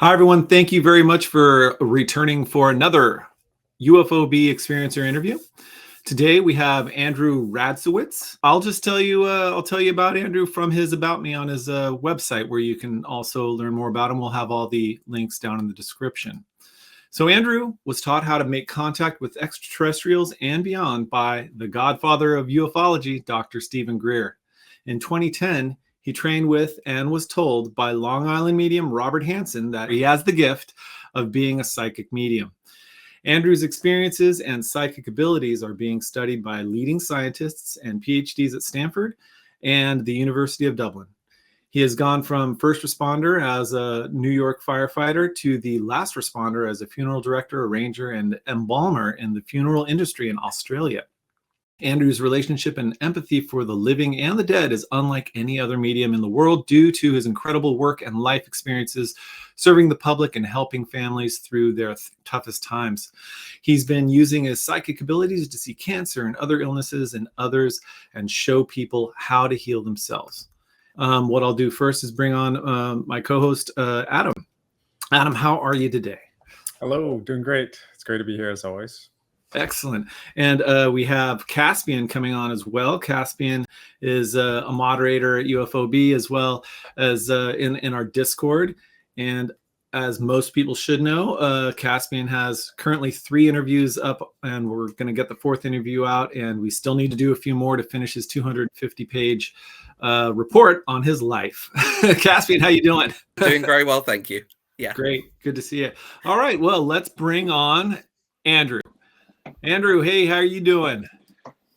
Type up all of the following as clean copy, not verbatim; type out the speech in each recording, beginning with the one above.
Hi, everyone. Thank you very much for returning for another UFOB Experiencer interview. Today we have Andrew Radziewicz. I'll tell you about Andrew from his About Me on his website, where you can also learn more about him. We'll have all the links down in the description. So Andrew was taught how to make contact with extraterrestrials and beyond by the Godfather of Ufology, Dr. Greer. In 2010, he trained with and was told by Long Island medium Robert Hansen that he has the gift of being a psychic medium. Andrew's experiences and psychic abilities are being studied by leading scientists and PhDs at Stanford and the University of Dublin. He has gone from first responder as a New York firefighter to the last responder as a funeral director, arranger, and embalmer in the funeral industry in Australia. Andrew's relationship and empathy for the living and the dead is unlike any other medium in the world due to his incredible work and life experiences serving the public and helping families through their toughest times. He's been using his psychic abilities to see cancer and other illnesses in others and show people how to heal themselves. What I'll do first is bring on my co-host, Adam. Adam, how are you today? Hello, doing great. It's great to be here as always. Excellent. And we have Caspian coming on as well. Caspian is a moderator at UFOB as well as in our Discord. And as most people should know, Caspian has currently 3 interviews up, and we're going to get the 4th interview out. And we still need to do a few more to finish his 250-page report on his life. Caspian, how you doing? Doing very well, thank you. Yeah. Great. Good to see you. All right. Well, let's bring on Andrew. Andrew, hey, how are you doing?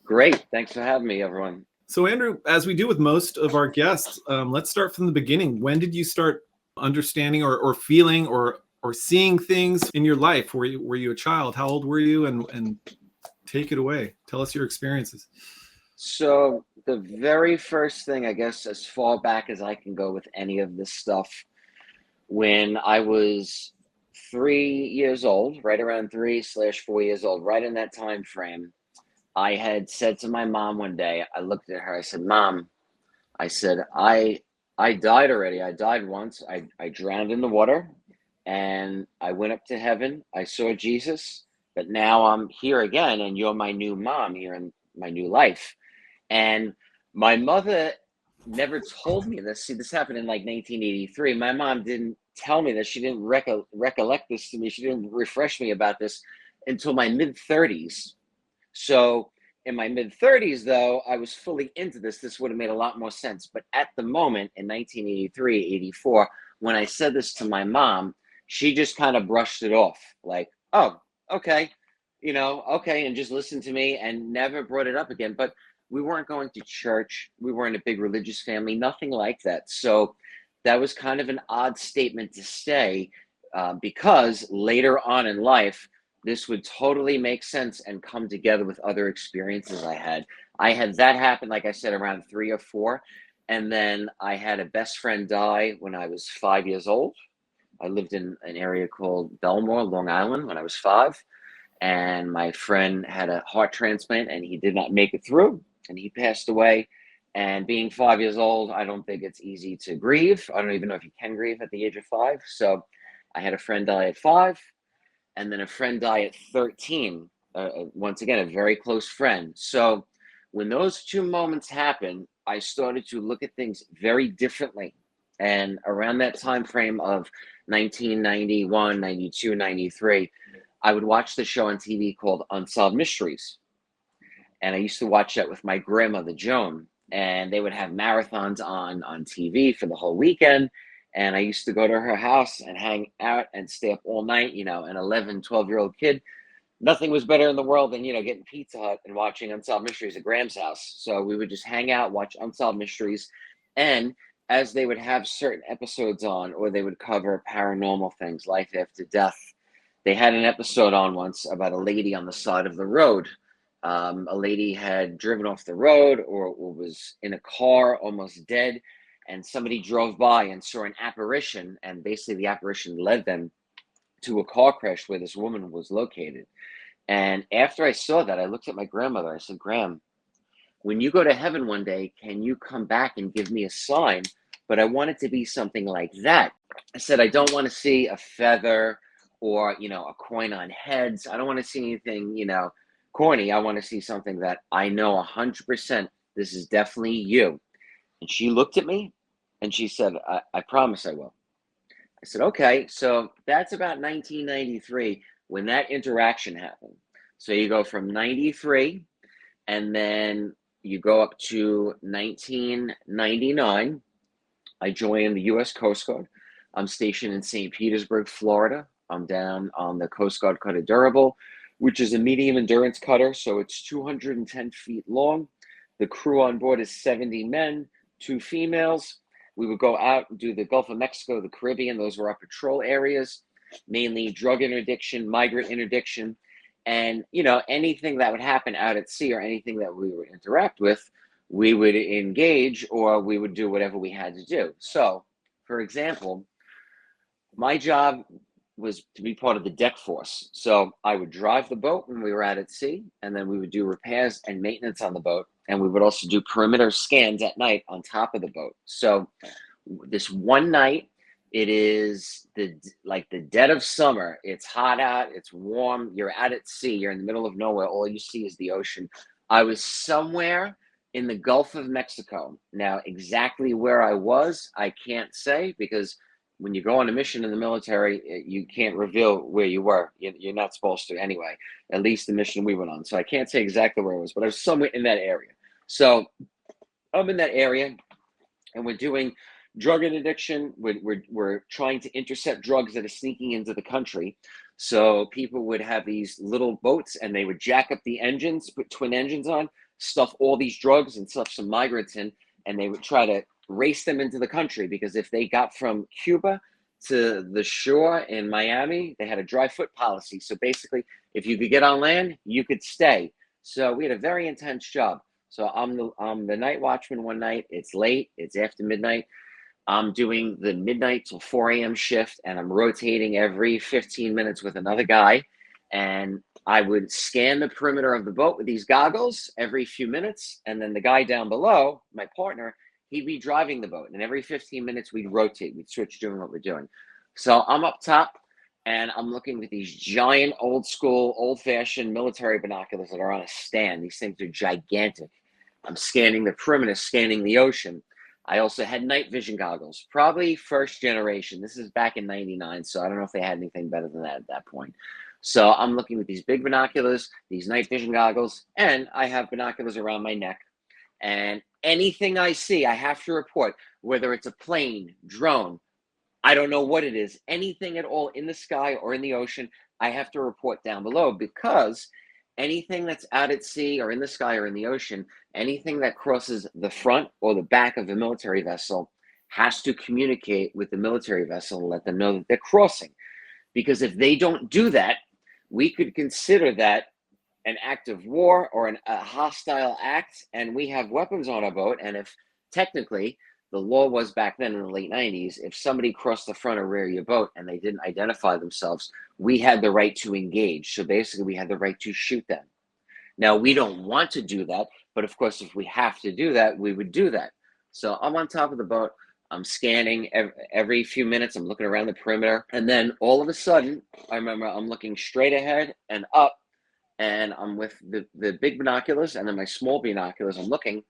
Great. Thanks for having me, everyone. So, Andrew, as we do with most of our guests, let's start from the beginning. When did you start understanding or feeling or seeing things in your life? Were you a child? How old were you? And take it away. Tell us your experiences. So the very first thing, I guess, as far back as I can go with any of this stuff, when I was 3 years old, right around 3/4 years old, right in that time frame, I had said to my mom one day, I looked at her, I said, "Mom," I said, I died already. I died once. I drowned in the water and I went up to heaven. I saw Jesus, but now I'm here again and you're my new mom here in my new life. And my mother never told me this. See, this happened in like 1983. My mom didn't tell me this. She didn't recollect this to me. She didn't refresh me about this until my mid-30s. So in my mid-30s, though, I was fully into this. This would have made a lot more sense. But at the moment in 1983, 84, when I said this to my mom, she just kind of brushed it off like, oh, okay, okay, and just listened to me and never brought it up again. But we weren't going to church. We weren't a big religious family, nothing like that. So that was kind of an odd statement to say because later on in life, this would totally make sense and come together with other experiences I had. I had that happen, like I said, around 3 or 4. And then I had a best friend die when I was 5 years old. I lived in an area called Belmore, Long Island, when I was 5. And my friend had a heart transplant and he did not make it through and he passed away. And being 5 years old, I don't think it's easy to grieve. I don't even know if you can grieve at the age of 5. So I had a friend die at 5. And then a friend died at 13. Once again, a very close friend. So when those 2 moments happened, I started to look at things very differently. And around that time frame of 1991, 92, 93, I would watch the show on TV called Unsolved Mysteries. And I used to watch that with my grandmother, Joan. And they would have marathons on TV for the whole weekend. And I used to go to her house and hang out and stay up all night, an 11, 12-year-old kid. Nothing was better in the world than, getting Pizza Hut and watching Unsolved Mysteries at Graham's house. So we would just hang out, watch Unsolved Mysteries. And as they would have certain episodes on, or they would cover paranormal things, life after death, they had an episode on once about a lady on the side of the road. A lady had driven off the road or was in a car almost dead. And somebody drove by and saw an apparition, and basically the apparition led them to a car crash where this woman was located. And after I saw that, I looked at my grandmother. I said, "Graham, when you go to heaven one day, can you come back and give me a sign but I want it to be something like that. I said, I don't want to see a feather or, a coin on heads. I don't want to see anything, corny. I want to see something that I know 100% this is definitely you. And she looked at me and she said, I promise I will. I said, okay. So that's about 1993 when that interaction happened. So you go from 93 and then you go up to 1999. I joined the U.S. Coast Guard. I'm stationed in St. Petersburg, Florida. I'm down on the Coast Guard Cutter Durable, which is a medium endurance cutter. So it's 210 feet long. The crew on board is 70 men, 2 females. We would go out and do the Gulf of Mexico, the Caribbean. Those were our patrol areas, mainly drug interdiction, migrant interdiction, and, anything that would happen out at sea or anything that we would interact with, we would engage or we would do whatever we had to do. So, for example, my job was to be part of the deck force. So I would drive the boat when we were out at sea, and then we would do repairs and maintenance on the boat. And we would also do perimeter scans at night on top of the boat. So this one night, it is the dead of summer. It's hot out. It's warm. You're out at sea. You're in the middle of nowhere. All you see is the ocean. I was somewhere in the Gulf of Mexico. Now, exactly where I was, I can't say, because when you go on a mission in the military, you can't reveal where you were. You're not supposed to anyway, at least the mission we went on. So I can't say exactly where I was, but I was somewhere in that area. So I'm in that area, and we're doing drug interdiction. We're trying to intercept drugs that are sneaking into the country. So people would have these little boats, and they would jack up the engines, put twin engines on, stuff all these drugs and stuff some migrants in, and they would try to race them into the country, because if they got from Cuba to the shore in Miami, they had a dry foot policy. So basically, if you could get on land, you could stay. So we had a very intense job. So I'm the night watchman one night. It's late. It's after midnight. I'm doing the midnight till 4 a.m. shift, and I'm rotating every 15 minutes with another guy. And I would scan the perimeter of the boat with these goggles every few minutes. And then the guy down below, my partner, he'd be driving the boat. And every 15 minutes, we'd rotate. We'd switch doing what we're doing. So I'm up top, and I'm looking with these giant, old school, old-fashioned military binoculars that are on a stand. These things are gigantic. I'm scanning the perimeter, scanning the ocean. I also had night vision goggles, probably first generation. This is back in 99, so I don't know if they had anything better than that at that point. So I'm looking with these big binoculars, these night vision goggles, and I have binoculars around my neck. And anything I see, I have to report, whether it's a plane, drone, I don't know what it is, anything at all in the sky or in the ocean, I have to report down below, because anything that's out at sea or in the sky or in the ocean, anything that crosses the front or the back of a military vessel has to communicate with the military vessel and let them know that they're crossing. Because if they don't do that, we could consider that an act of war or a hostile act, and we have weapons on our boat. And if technically the law was back then in the late 90s, if somebody crossed the front or rear of your boat and they didn't identify themselves, we had the right to engage. So basically, we had the right to shoot them. Now, we don't want to do that, but of course, if we have to do that, we would do that. So I'm on top of the boat. I'm scanning every few minutes. I'm looking around the perimeter. And then all of a sudden, I remember I'm looking straight ahead and up, and I'm with the big binoculars and then my small binoculars. I'm looking,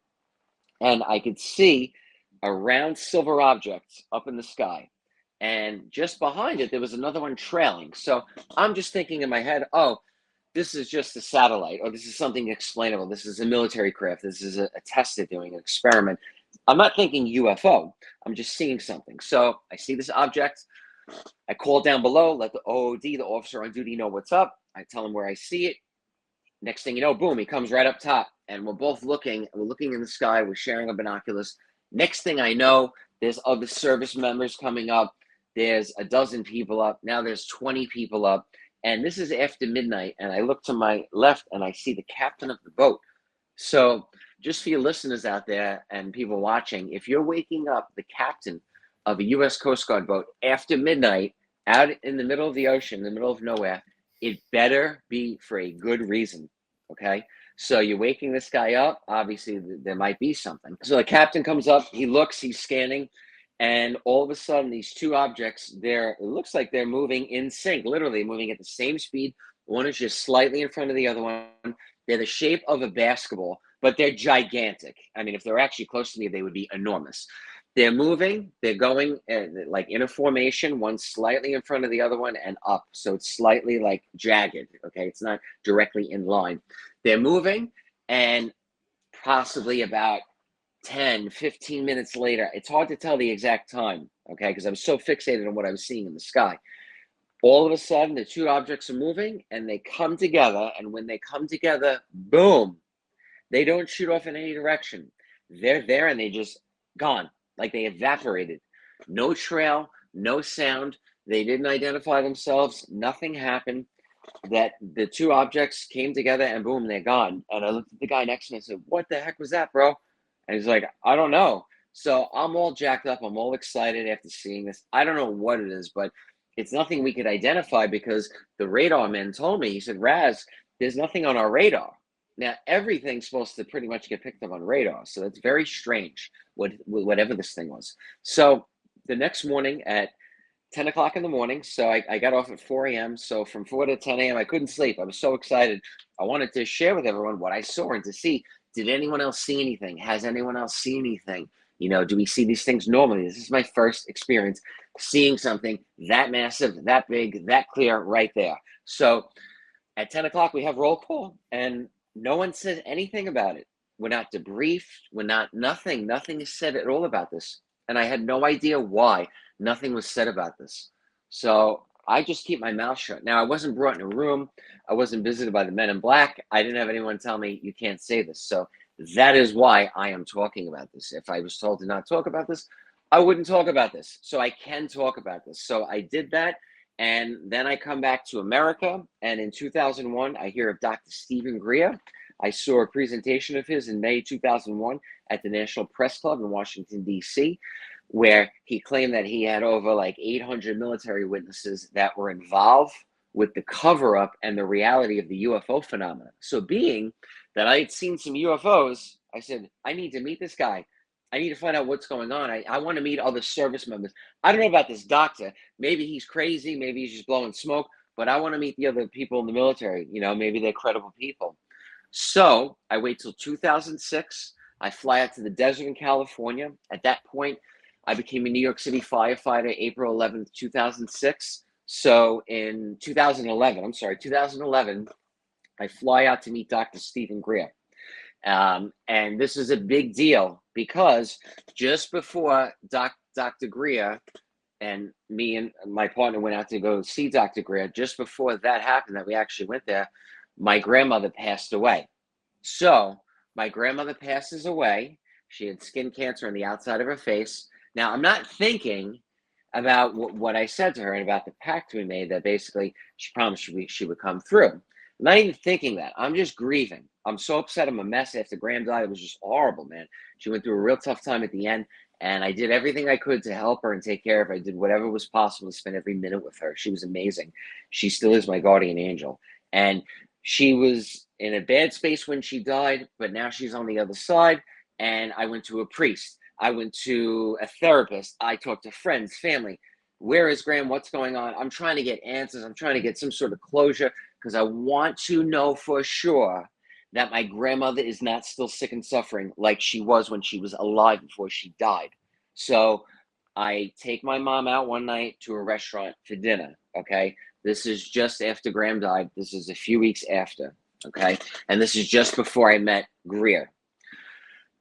and I could see a round silver object up in the sky. And just behind it, there was another one trailing. So I'm just thinking in my head, oh, this is just a satellite, or this is something explainable. This is a military craft. This is a test they're doing, an experiment. I'm not thinking UFO. I'm just seeing something. So I see this object. I call down below, let the OOD, the officer on duty, know what's up. I tell him where I see it. Next thing you know, boom, he comes right up top. And we're both looking. We're looking in the sky. We're sharing our binoculars. Next thing I know, there's other service members coming up. There's a dozen people up. Now there's 20 people up. And this is after midnight. And I look to my left, and I see the captain of the boat. So just for your listeners out there and people watching, if you're waking up the captain of a U.S. Coast Guard boat after midnight out in the middle of the ocean, in the middle of nowhere, it better be for a good reason, okay? So you're waking this guy up. Obviously, there might be something. So the captain comes up. He looks. He's scanning. And all of a sudden, these two objects, it looks like they're moving in sync, literally moving at the same speed. One is just slightly in front of the other one. They're the shape of a basketball, but they're gigantic. I mean, if they're actually close to me, they would be enormous. They're moving, they're going like in a formation, one slightly in front of the other one and up. So it's slightly like jagged, okay? It's not directly in line. They're moving, and possibly about 10, 15 minutes later, it's hard to tell the exact time, okay? Because I was so fixated on what I was seeing in the sky. All of a sudden, the two objects are moving and they come together. And when they come together, boom, they don't shoot off in any direction. They're there and they just gone, like they evaporated. No trail, no sound. They didn't identify themselves. Nothing happened. That the two objects came together and boom, they're gone. And I looked at the guy next to me and said, "What the heck was that, bro?" And he's like, "I don't know." So I'm all jacked up. I'm all excited after seeing this. I don't know what it is, but it's nothing we could identify because the radar man told me, he said, "Raz, there's nothing on our radar." Now, everything's supposed to pretty much get picked up on radar. So that's very strange, whatever this thing was. So the next morning at 10 o'clock in the morning, so I got off at 4 a.m. So from 4 to 10 a.m., I couldn't sleep. I was so excited. I wanted to share with everyone what I saw and to see, did anyone else see anything? Has anyone else seen anything? You know, do we see these things normally? This is my first experience seeing something that massive, that big, that clear right there. So at 10 o'clock, we have roll call, and no one says anything about it. We're not debriefed. We're not, nothing is said at all about this. And I had no idea why nothing was said about this. So I just keep my mouth shut. Now, I wasn't brought in a room. I wasn't visited by the men in black. I didn't have anyone tell me you can't say this. So that is why I am talking about this. If I was told to not talk about this, I wouldn't talk about this. So I can talk about this. So I did that. And then I come back to America. And in 2001, I hear of Dr. Stephen Greer. I saw a presentation of his in May 2001 at the National Press Club in Washington, D.C., where he claimed that he had over like 800 military witnesses that were involved with the cover-up and the reality of the UFO phenomena. So being that I had seen some UFOs, I said, I need to meet this guy. I need to find out what's going on. I want to meet other service members. I don't know about this doctor. Maybe he's crazy. Maybe he's just blowing smoke. But I want to meet the other people in the military. You know, maybe they're credible people. So I wait till 2006. I fly out to the desert in California. At that point, I became a New York City firefighter April 11th, 2006. So in 2011, I fly out to meet Dr. Stephen Greer. And this is a big deal because just before Dr. Greer and me and my partner went out to go see Dr. Greer, just before that happened, that we actually went there, my grandmother passed away. So my grandmother passes away. She had skin cancer on the outside of her face. Now, I'm not thinking about what I said to her and about the pact we made that basically she promised she would come through. I'm not even thinking that. I'm just grieving. I'm so upset. I'm a mess after Graham died. It was just horrible, man. She went through a real tough time at the end, and I did everything I could to help her and take care of her. I did whatever was possible to spend every minute with her. She was amazing. She still is my guardian angel. And she was in a bad space when she died, but now she's on the other side. And I went to a priest. I went to a therapist. I talked to friends, family. Where is Graham? What's going on? I'm trying to get answers. I'm trying to get some sort of closure because I want to know for sure that my grandmother is not still sick and suffering like she was when she was alive before she died. So I take my mom out one night to a restaurant for dinner, okay? This is just after Graham died. This is a few weeks after, okay? And this is just before I met Greer.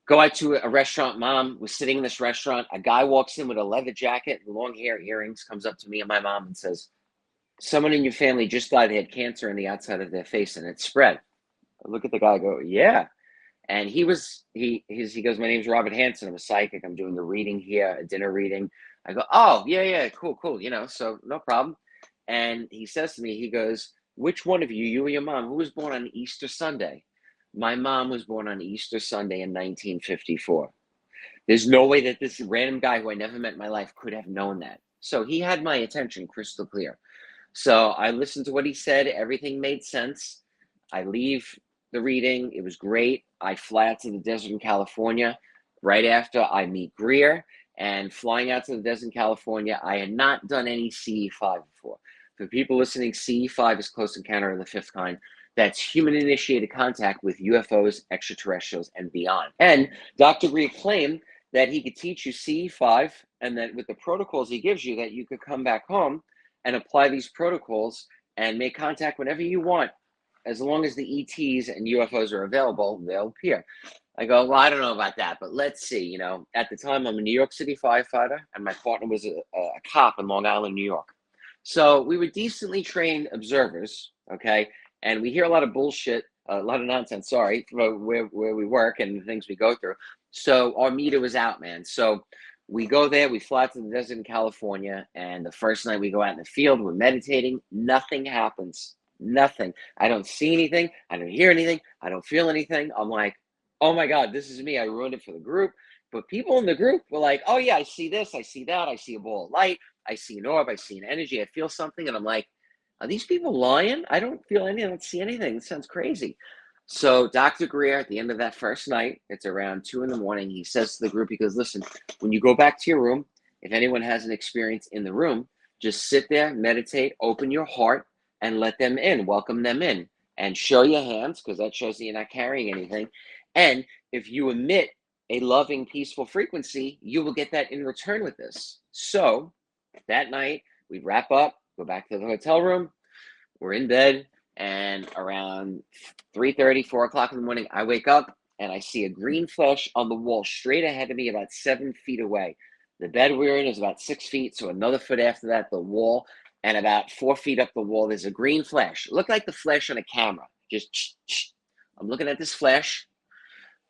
Go out to a restaurant. Mom was sitting in this restaurant. A guy walks in with a leather jacket and long hair, earrings, comes up to me and my mom and says, "Someone in your family just died. They had cancer on the outside of their face and it spread." I look at the guy, go, "Yeah." And he goes, "My name's Robert Hansen. I'm a psychic. I'm doing a reading here, a dinner reading." I go, "Oh, yeah, cool. You know, so no problem." And he says to me, he goes, "Which one of you or your mom, who was born on Easter Sunday?" My mom was born on Easter Sunday in 1954. There's no way that this random guy who I never met in my life could have known that. So he had my attention crystal clear. So I listened to what he said. Everything made sense. I leave the reading. It was great. I fly out to the desert in California. Right after, I meet Greer. and flying out to the desert in California. I had not done any CE5 before. For people listening, CE5 is Close Encounter of the Fifth Kind. That's human-initiated contact with UFOs, extraterrestrials, and beyond. And Dr. Greer claimed that he could teach you CE5, and that with the protocols he gives you, that you could come back home and apply these protocols and make contact whenever you want. As long as the ETs and UFOs are available, they'll appear. I go, well, I don't know about that, but let's see. You know, at the time, I'm a New York City firefighter, and my partner was a cop in Long Island, New York. So we were decently trained observers, okay? And we hear a lot of bullshit, a lot of nonsense, sorry, where we work and the things we go through. So our meter was out, man. So we go there, we fly to the desert in California, and the first night we go out in the field, we're meditating, nothing happens. Nothing. I don't see anything. I don't hear anything. I don't feel anything. I'm like, oh my God, this is me. I ruined it for the group. But people in the group were like, oh yeah, I see this. I see that. I see a ball of light. I see an orb. I see an energy. I feel something. And I'm like, are these people lying? I don't feel anything. I don't see anything. It sounds crazy. So Dr. Greer, at the end of that first night, it's around 2 a.m, he says to the group, he goes, listen, when you go back to your room, if anyone has an experience in the room, just sit there, meditate, open your heart, and let them in, welcome them in, and show your hands, because that shows that you're not carrying anything. And if you emit a loving, peaceful frequency, you will get that in return with this. So that night, we wrap up, go back to the hotel room, we're in bed, and around 3:30, 4 o'clock in the morning, I wake up, and I see a green flash on the wall straight ahead of me, about 7 feet away. The bed we're in is about 6 feet, so another foot after that, the wall. And about 4 feet up the wall, there's a green flash. It looked like the flash on a camera. Just, I'm looking at this flash.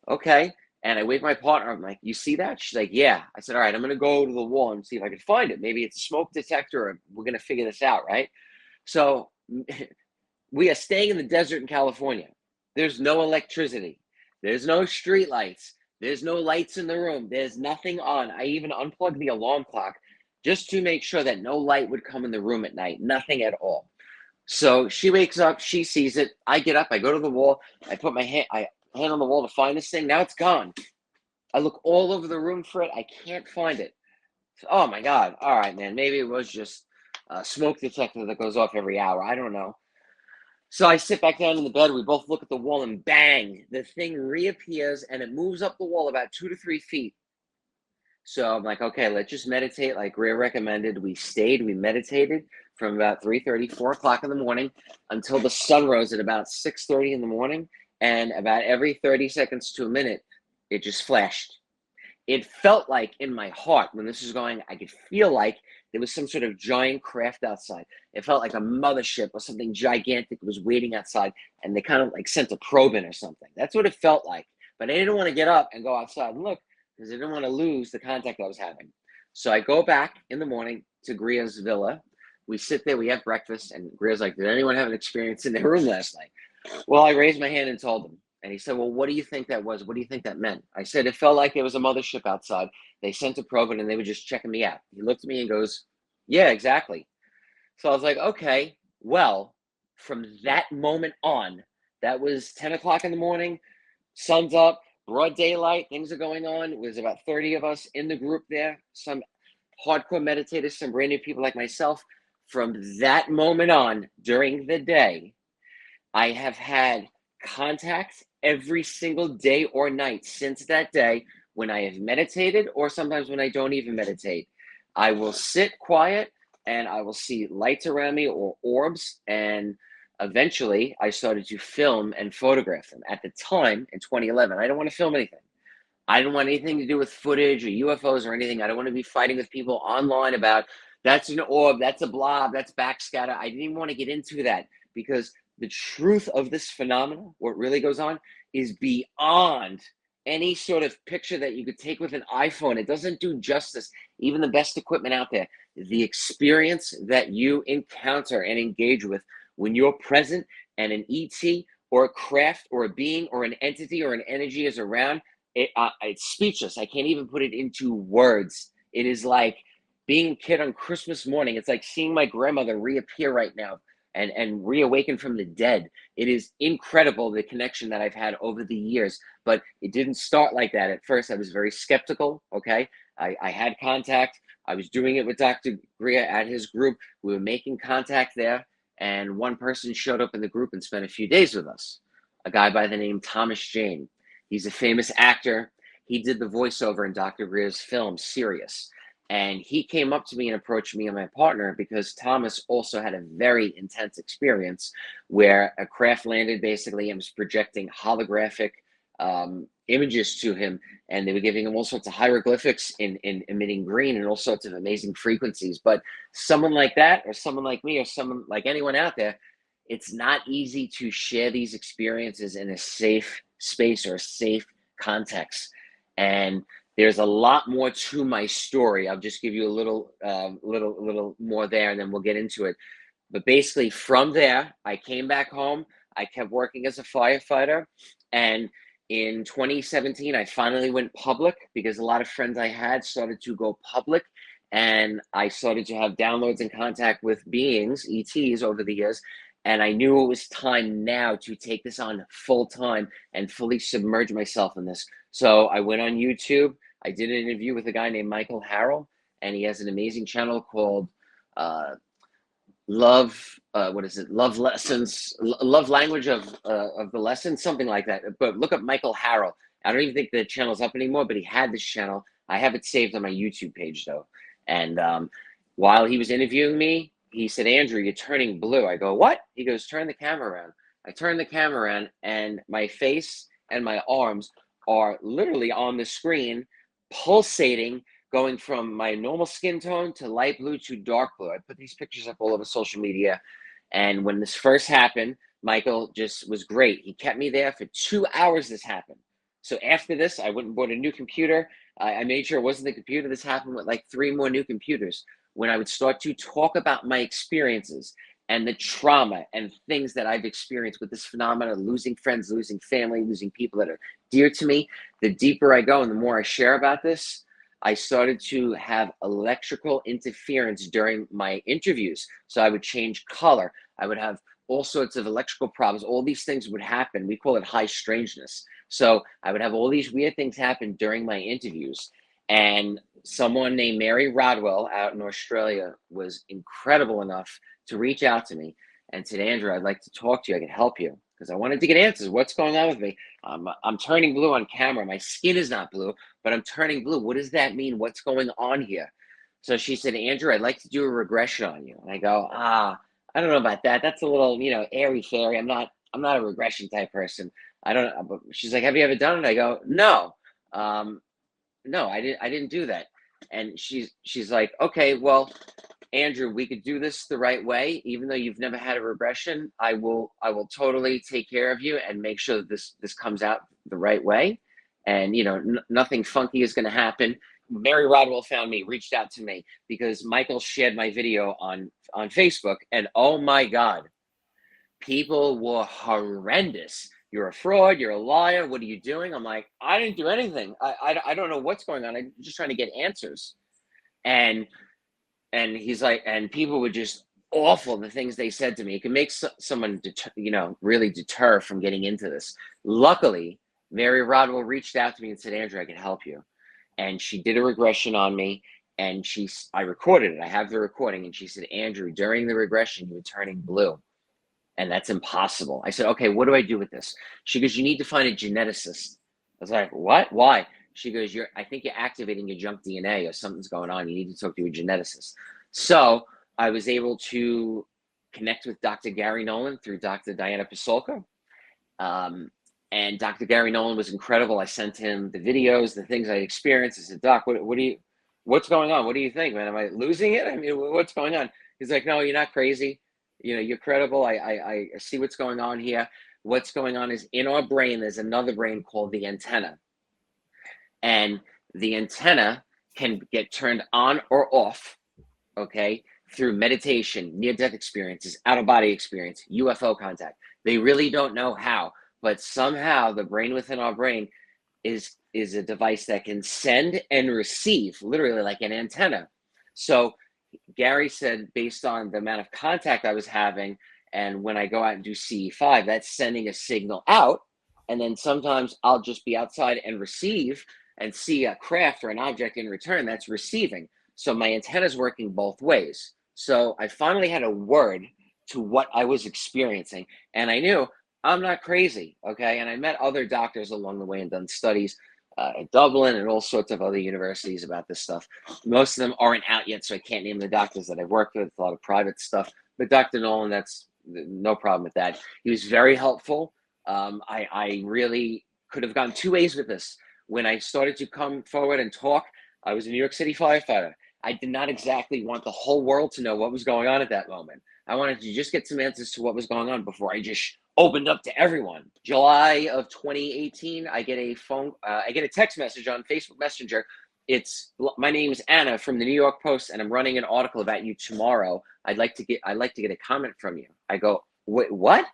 Okay. And I wake my partner. I'm like, you see that? She's like, yeah. I said, all right, I'm going to go to the wall and see if I can find it. Maybe it's a smoke detector, or we're going to figure this out, right? So we are staying in the desert in California. There's no electricity. There's no street lights. There's no lights in the room. There's nothing on. I even unplugged the alarm clock just to make sure that no light would come in the room at night, nothing at all. So she wakes up, she sees it. I get up, I go to the wall, I put my hand on the wall to find this thing. Now it's gone. I look all over the room for it. I can't find it. So, oh my God. All right, man. Maybe it was just a smoke detector that goes off every hour. I don't know. So I sit back down in the bed. We both look at the wall, and bang, the thing reappears, and it moves up the wall about 2 to 3 feet. So I'm like, okay, let's just meditate like Greer recommended. We meditated from about 3:30, 4 o'clock in the morning until the sun rose at about 6:30 in the morning. And about every 30 seconds to a minute, it just flashed. It felt like in my heart when this was going, I could feel like there was some sort of giant craft outside. It felt like a mothership or something gigantic was waiting outside, and they kind of like sent a probe in or something. That's what it felt like. But I didn't want to get up and go outside and look, because I didn't want to lose the contact I was having. So I go back in the morning to Greer's villa. We sit there, we have breakfast, and Greer's like, did anyone have an experience in their room last night? Well, I raised my hand and told him. And he said, well, what do you think that was? What do you think that meant? I said, it felt like there was a mothership outside. They sent a probe in, and they were just checking me out. He looked at me and goes, yeah, exactly. So I was like, okay, well, from that moment on, that was 10 o'clock in the morning, sun's up, broad daylight, things are going on. It was about 30 of us in the group there, some hardcore meditators, some brand new people like myself. From that moment on, during the day, I have had contact every single day or night since that day when I have meditated, or sometimes when I don't even meditate. I will sit quiet and I will see lights around me or orbs, and eventually I started to film and photograph them. At the time, in 2011, I didn't want to film anything. I didn't want anything to do with footage or UFOs or anything. I don't want to be fighting with people online about that's an orb, that's a blob, that's backscatter. I didn't even want to get into that, because the truth of this phenomenon, what really goes on, is beyond any sort of picture that you could take with an iPhone. It doesn't do justice, even the best equipment out there. The experience that you encounter and engage with when you're present and an ET or a craft or a being or an entity or an energy is around, it's speechless. I can't even put it into words. It is like being a kid on Christmas morning. It's like seeing my grandmother reappear right now and reawaken from the dead. It is incredible, the connection that I've had over the years, but it didn't start like that. At first, I was very skeptical, okay? I had contact. I was doing it with Dr. Greer at his group. We were making contact there, and one person showed up in the group and spent a few days with us, a guy by the name Thomas Jane. He's a famous actor. He did the voiceover in Dr. Greer's film, Sirius. And he came up to me and approached me and my partner because Thomas also had a very intense experience where a craft landed basically and was projecting holographic images to him, and they were giving him all sorts of hieroglyphics in emitting green and all sorts of amazing frequencies. But someone like that, or someone like me, or someone like anyone out there, it's not easy to share these experiences in a safe space or a safe context. And there's a lot more to my story. I'll just give you a little more there, and then we'll get into it. But basically, from there, I came back home. I kept working as a firefighter, and in 2017, I finally went public because a lot of friends I had started to go public, and I started to have downloads and contact with beings, ETs, over the years. And I knew it was time now to take this on full time and fully submerge myself in this. So I went on YouTube. I did an interview with a guy named Michael Harrell, and he has an amazing channel called Love Lessons, Love Language of the Lesson, something like that. But look up Michael Harrell. I don't even think the channel's up anymore, but he had this channel. I have it saved on my YouTube page though. And while he was interviewing me, he said, "Andrew, you're turning blue." I go, "What?" He goes, "Turn the camera around." I turn the camera around, and my face and my arms are literally on the screen, pulsating, going from my normal skin tone to light blue to dark blue. I put these pictures up all over social media. And when this first happened, Michael just was great. He kept me there for 2 hours. This happened. So after this, I went and bought a new computer. I made sure it wasn't the computer. This happened with like 3 more new computers. When I would start to talk about my experiences and the trauma and things that I've experienced with this phenomenon, losing friends, losing family, losing people that are dear to me, the deeper I go and the more I share about this, I started to have electrical interference during my interviews. So I would change color. I would have all sorts of electrical problems. All these things would happen. We call it high strangeness. So I would have all these weird things happen during my interviews. And someone named Mary Rodwell out in Australia was incredible enough to reach out to me and said, "Andrew, I'd like to talk to you. I can help you." Because I wanted to get answers. What's going on with me? I'm turning blue on camera. My skin is not blue, but I'm turning blue. What does that mean? What's going on here? So she said, "Andrew, I'd like to do a regression on you." And I go, I don't know about that. That's a little, airy fairy. I'm not a regression type person. I don't know. But she's like, "Have you ever done it?" I go, "No. No, I didn't do that." And she's like, "Okay, well, Andrew, we could do this the right way. Even though you've never had a regression, I will totally take care of you and make sure that this comes out the right way. And nothing funky is going to happen." Mary Rodwell found me, reached out to me because Michael shared my video on Facebook, and oh my God, people were horrendous. "You're a fraud. You're a liar. What are you doing?" I'm like, "I didn't do anything. I don't know what's going on. I'm just trying to get answers." And he's like, and people were just awful, the things they said to me. It can make someone, really deter from getting into this. Luckily, Mary Rodwell reached out to me and said, "Andrew, I can help you." And she did a regression on me, and I recorded it. I have the recording, and she said, "Andrew, during the regression, you were turning blue. And that's impossible." I said, "Okay, what do I do with this?" She goes, "You need to find a geneticist." I was like, "What? Why?" She goes, I think you're activating your junk DNA or something's going on. You need to talk to a geneticist." So I was able to connect with Dr. Gary Nollan through Dr. Diana Pasolka. And Dr. Gary Nollan was incredible. I sent him the videos, the things I experienced. I said, "Doc, what's going on? What do you think, man? Am I losing it? I mean, what's going on?" He's like, "No, you're not crazy. You're credible. I see what's going on here. What's going on is in our brain, there's another brain called the antenna. And the antenna can get turned on or off, okay, through meditation, near-death experiences, out-of-body experience, UFO contact. They really don't know how, but somehow the brain within our brain is a device that can send and receive, literally like an antenna." So Gary said, based on the amount of contact I was having, and when I go out and do CE5, that's sending a signal out. And then sometimes I'll just be outside and receive and see a craft or an object in return, that's receiving. So my antenna's working both ways. So I finally had a word to what I was experiencing. And I knew I'm not crazy, okay? And I met other doctors along the way and done studies at Dublin and all sorts of other universities about this stuff. Most of them aren't out yet, so I can't name the doctors that I've worked with. It's a lot of private stuff. But Dr. Nollan, that's no problem with that. He was very helpful. I really could have gone two ways with this. When I started to come forward and talk, I was a New York City firefighter. I did not exactly want the whole world to know what was going on at that moment. I wanted to just get some answers to what was going on before I just opened up to everyone. July of 2018, I get a text message on Facebook Messenger. My name is Anna from the New York Post, and I'm running an article about you tomorrow. I'd like to get a comment from you. I go, wait, what?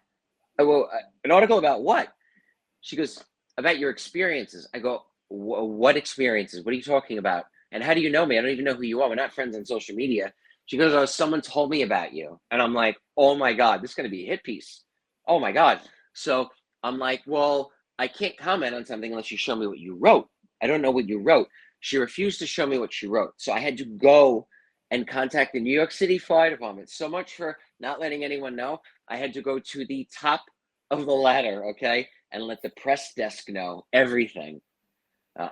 I go, an article about what? She goes, about your experiences. I go, what experiences? What are you talking about? And how do you know me? I don't even know who you are. We're not friends on social media. She goes, oh, someone told me about you. And I'm like, oh my God, this is going to be a hit piece. Oh my God. So I'm like, well, I can't comment on something unless you show me what you wrote. I don't know what you wrote. She refused to show me what she wrote. So I had to go and contact the New York City Fire Department. So much for not letting anyone know. I had to go to the top of the ladder, okay, and let the press desk know everything.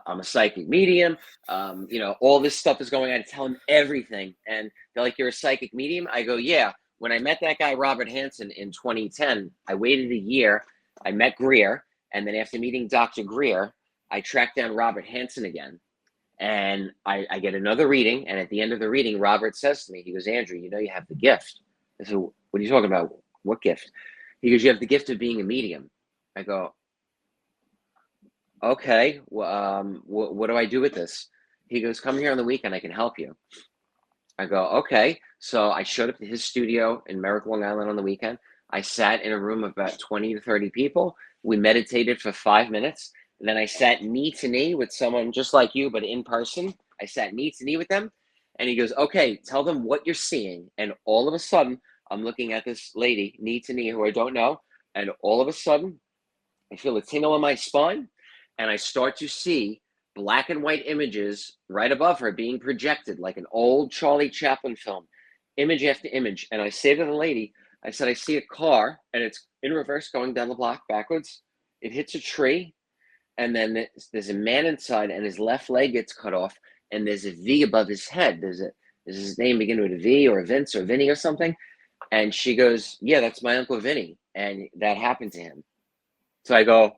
I'm a psychic medium. All this stuff is going on. I tell them everything. And they're like, you're a psychic medium? I go, yeah. When I met that guy, Robert Hansen, in 2010, I waited a year. I met Greer. And then after meeting Dr. Greer, I tracked down Robert Hansen again. And I get another reading. And at the end of the reading, Robert says to me, he goes, Andrew, you know you have the gift. I said, what are you talking about? What gift? He goes, you have the gift of being a medium. I go, okay, what do I do with this? He goes, come here on the weekend, I can help you. I go, okay. So I showed up to his studio in Merrick, Long Island on the weekend. I sat in a room of about 20 to 30 people. We meditated for 5 minutes. And then I sat knee to knee with someone just like you, but in person. I sat knee to knee with them. And he goes, okay, tell them what you're seeing. And all of a sudden, I'm looking at this lady, knee to knee, who I don't know. And all of a sudden, I feel a tingle in my spine. And I start to see black and white images right above her being projected like an old Charlie Chaplin film, image after image. And I say to the lady, I said, I see a car and it's in reverse going down the block backwards. It hits a tree. And then there's a man inside and his left leg gets cut off. And there's a V above his head. Does his name begin with a V or a Vince or Vinny or something? And she goes, yeah, that's my Uncle Vinny. And that happened to him. So I go,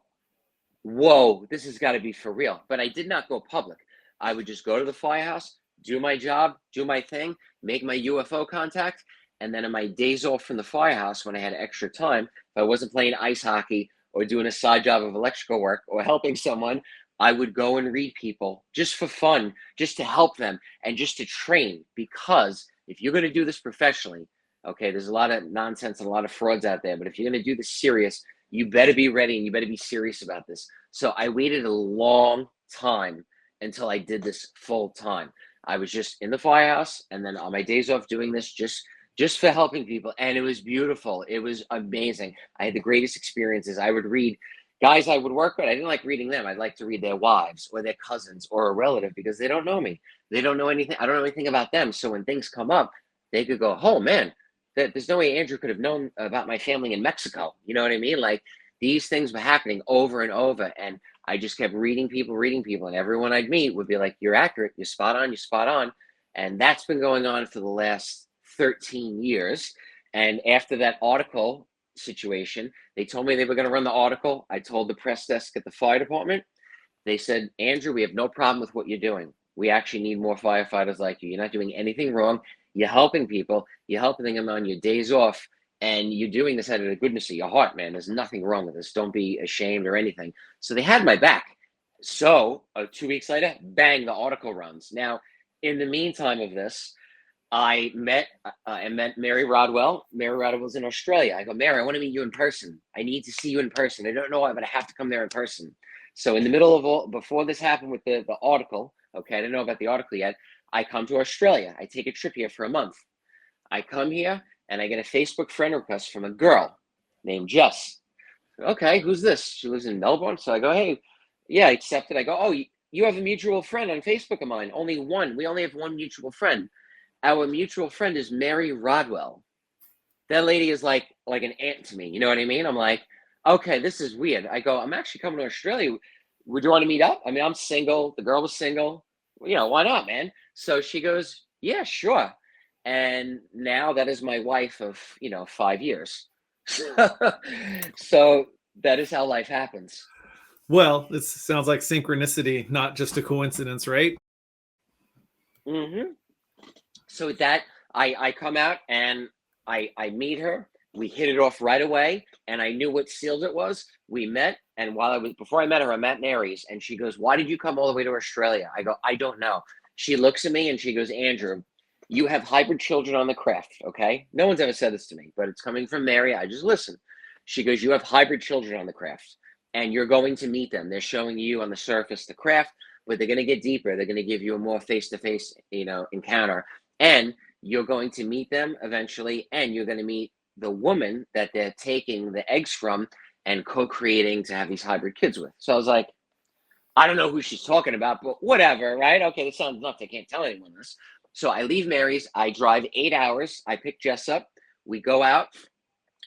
whoa, this has got to be for real. But I did not go public. I would just go to the firehouse, do my job, do my thing, make my UFO contact. And then on my days off from the firehouse, when I had extra time, if I wasn't playing ice hockey or doing a side job of electrical work or helping someone, I would go and read people just for fun, just to help them and just to train. Because if you're going to do this professionally, okay, there's a lot of nonsense and a lot of frauds out there. But if you're going to do this serious, you better be ready and you better be serious about this. So I waited a long time until I did this full time. I was just in the firehouse and then on my days off doing this just for helping people. And it was beautiful. It was amazing. I had the greatest experiences. I would read guys I would work with. I didn't like reading them. I'd like to read their wives or their cousins or a relative because they don't know me. They don't know anything. I don't know anything about them. So when things come up, they could go, oh man, there's no way Andrew could have known about my family in Mexico. You know what I mean? Like these things were happening over and over. And I just kept reading people. And everyone I'd meet would be like, you're accurate. You're spot on. And that's been going on for the last 13 years. And after that article situation, they told me they were going to run the article. I told the press desk at the fire department. They said, Andrew, we have no problem with what you're doing. We actually need more firefighters like you. You're not doing anything wrong. You're helping people. You're helping them on your days off. And you're doing this out of the goodness of your heart, man. There's nothing wrong with this. Don't be ashamed or anything. So they had my back. So 2 weeks later, bang, the article runs. Now, in the meantime of this, I met Mary Rodwell. Mary Rodwell's in Australia. I go, Mary, I want to meet you in person. I need to see you in person. I don't know why, but I have to come there in person. So in the middle of before this happened with the article, okay, I didn't know about the article yet. I come to Australia. I take a trip here for a month. I come here and I get a Facebook friend request from a girl named Jess. Okay, who's this? She lives in Melbourne. So I go, hey, yeah, I accepted. I go, oh, you have a mutual friend on Facebook of mine. Only one. We only have one mutual friend. Our mutual friend is Mary Rodwell. That lady is like an aunt to me. You know what I mean? I'm like, okay, this is weird. I go, I'm actually coming to Australia. Would you want to meet up? I mean, I'm single. The girl was single. You know, why not, man? So she goes, yeah, sure. And now that is my wife of, 5 years. So that is how life happens. Well, this sounds like synchronicity, not just a coincidence, right? Mm-hmm. So with that, I come out and I meet her. We hit it off right away, and I knew what sealed it was. We met, and before I met her, I'm at Mary's, and she goes, "Why did you come all the way to Australia?" I go, "I don't know." She looks at me and she goes, "Andrew, you have hybrid children on the craft, okay?" No one's ever said this to me, but it's coming from Mary. I just listen. She goes, "You have hybrid children on the craft, and you're going to meet them. They're showing you on the surface the craft, but they're going to get deeper. They're going to give you a more face-to-face, encounter, and you're going to meet them eventually, and you're going to meet the woman that they're taking the eggs from and co-creating to have these hybrid kids with." So I was like, I don't know who she's talking about, but whatever, right? Okay, this sounds nuts. I can't tell anyone this. So I leave Mary's. I drive 8 hours. I pick Jess up. We go out.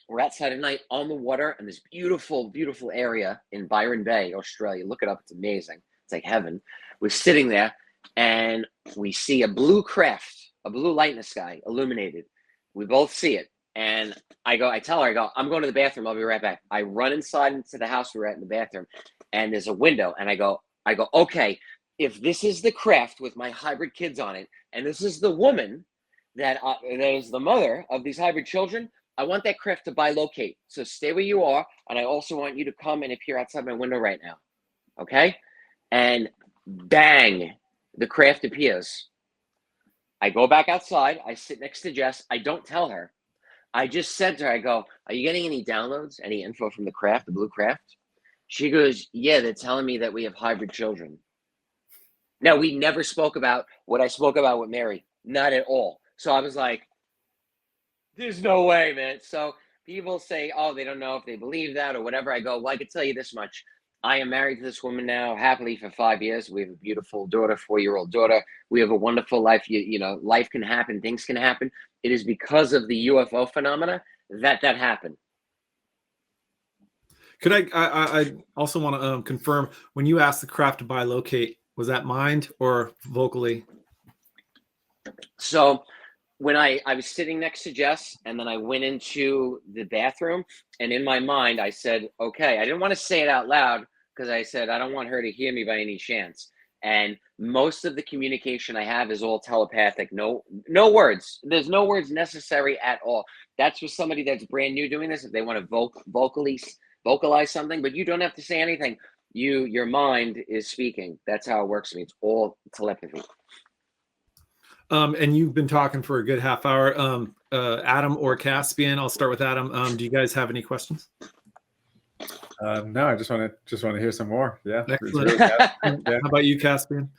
We're outside at night on the water in this beautiful, beautiful area in Byron Bay, Australia. Look it up. It's amazing. It's like heaven. We're sitting there, and we see a blue craft, a blue light in the sky, illuminated. We both see it. And I tell her, I'm going to the bathroom. I'll be right back. I run inside into the house we're at in the bathroom, and there's a window. And I go, okay, if this is the craft with my hybrid kids on it, and this is the woman that is the mother of these hybrid children, I want that craft to bilocate. So stay where you are, and I also want you to come and appear outside my window right now. Okay? And bang, the craft appears. I go back outside. I sit next to Jess. I don't tell her. I just said to her, I go, "Are you getting any downloads, any info from the craft, the blue craft?" She goes, "Yeah, they're telling me that we have hybrid children." Now, we never spoke about what I spoke about with Mary. Not at all. So I was like, there's no way, man. So people say, oh, they don't know if they believe that or whatever. I go, well, I can tell you this much. I am married to this woman now happily for 5 years. We have a beautiful daughter, 4-year-old daughter. We have a wonderful life. Life can happen. Things can happen. It is because of the UFO phenomena that happened. Could I also want to confirm, when you asked the craft to bilocate, was that mind or vocally? So when I was sitting next to Jess, and then I went into the bathroom, and in my mind I said, okay, I didn't want to say it out loud because I said, I don't want her to hear me by any chance. And most of the communication I have is all telepathic. No words. There's no words necessary at all. That's for somebody that's brand new doing this, if they want to vocalize something, but you don't have to say anything. Your mind is speaking. That's how it works for me. It's all telepathy. And you've been talking for a good half hour. Adam or Caspian, I'll start with Adam. Do you guys have any questions? No, I just want to hear some more. Yeah. Excellent. Yeah. How about you, Caspian?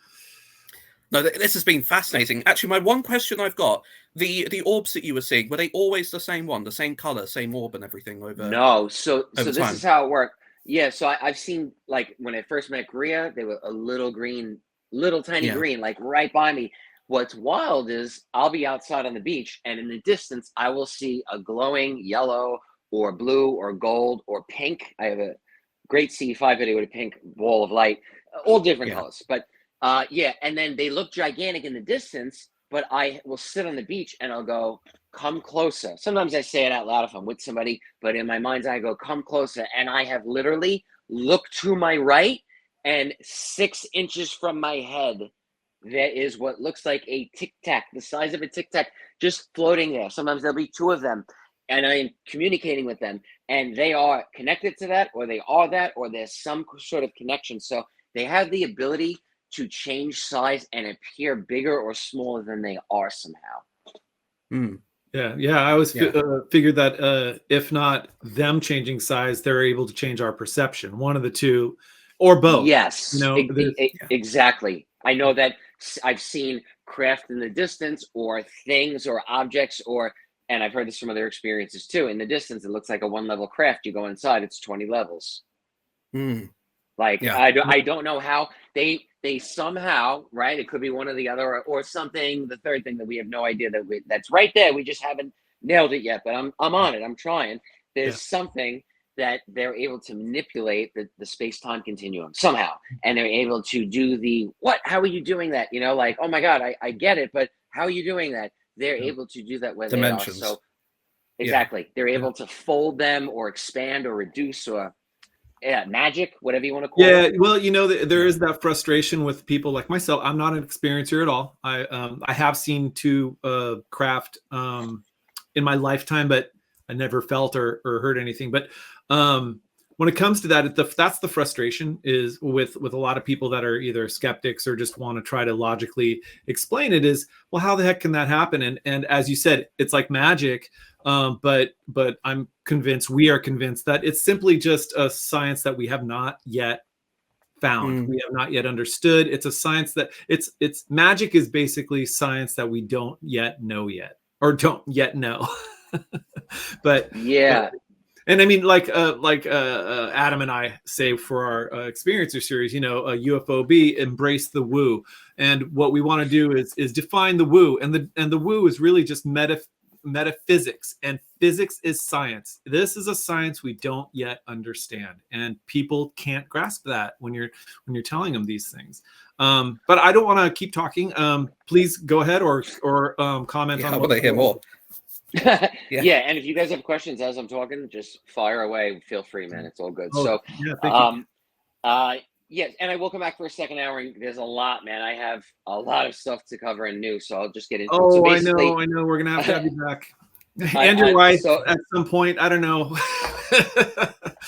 No, this has been fascinating. Actually, my one question I've got, the orbs that you were seeing, were they always the same one, the same color, same orb and everything over? No. So this time? is how it worked. Yeah. So I've seen, like, when I first met Greer, they were a little green, little tiny green, like right by me. What's wild is I'll be outside on the beach, and in the distance, I will see a glowing yellow or blue or gold or pink. I have a great C5 video with a pink ball of light, all different colors. But and then they look gigantic in the distance, but I will sit on the beach and I'll go, come closer. Sometimes I say it out loud if I'm with somebody, but in my mind's eye, I go, come closer. And I have literally looked to my right, and 6 inches from my head, there is what looks like a tic-tac, the size of a tic-tac, just floating there. Sometimes there'll be 2 of them, and I am communicating with them, and they are connected to that, or they are that, or there's some sort of connection. So they have the ability to change size and appear bigger or smaller than they are somehow. Yeah. I always figured that if not them changing size, they're able to change our perception. One of the two, or both. Yes, exactly. I know that I've seen craft in the distance, or things or objects, and I've heard this from other experiences too. In the distance, it looks like a 1-level craft. You go inside, it's 20 levels. I don't know how they they somehow, right? It could be one or the other, or something. The third thing that we have no idea that's right there. We just haven't nailed it yet. But I'm on it. I'm trying. There's something that they're able to manipulate the space-time continuum somehow, and they're able to do the what? How are you doing that? You know, like, oh my God, I get it, but how are you doing that? They're able to do that where Dimensions. they are. So exactly, they're able to fold them or expand or reduce or magic, whatever you want to call it. Yeah, well, you know, there is that frustration with people like myself. I'm not an experiencer at all. I have seen two craft in my lifetime, but I never felt or heard anything. But when it comes to that, that's the frustration is with a lot of people that are either skeptics or just want to try to logically explain it is, well, how the heck can that happen? And as you said, it's like magic. But I'm convinced, we are convinced that it's simply just a science that we have not yet found. We have not yet understood. It's a science that it's magic is basically science that we don't yet know yet, or don't yet know. But yeah. And I mean, like Adam and I say for our experiencer series, you know, UFOB, embrace the woo. And what we want to do is define the woo. And the woo is really just metaphysics, and physics is science. This is a science we don't yet understand, and people can't grasp that when you're telling them these things. But I don't want to keep talking. Please go ahead or comment on what they hear more. Yeah, and if you guys have questions as I'm talking, just fire away. Feel free, man. It's all good. Yes, and I will come back for a second hour. There's a lot, man. I have a lot of stuff to cover and new, so I'll just get into it. So I know. We're gonna have you back. And your wife at some point. I don't know.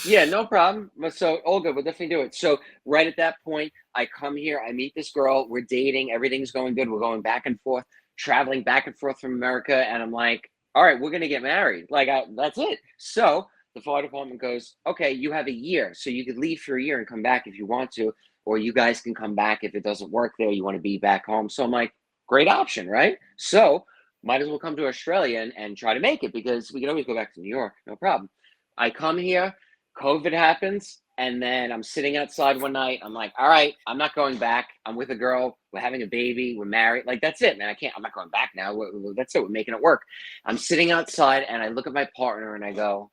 Yeah, no problem. So all good. We'll definitely do it. So right at that point, I come here. I meet this girl. We're dating. Everything's going good. We're going back and forth, traveling back and forth from America, and I'm like, all right, we're gonna get married. Like that's it. So the fire department goes, okay, you have a year, so you could leave for a year and come back if you want to, or you guys can come back if it doesn't work there. You want to be back home. So I'm like, great option, right? So might as well come to Australia and try to make it, because we can always go back to New York, no problem. I come here, COVID happens, and then I'm sitting outside one night. I'm like, all right, I'm not going back. I'm with a girl. We're having a baby. We're married. Like, that's it, man. I'm not going back now. That's it. We're making it work. I'm sitting outside, and I look at my partner, and I go,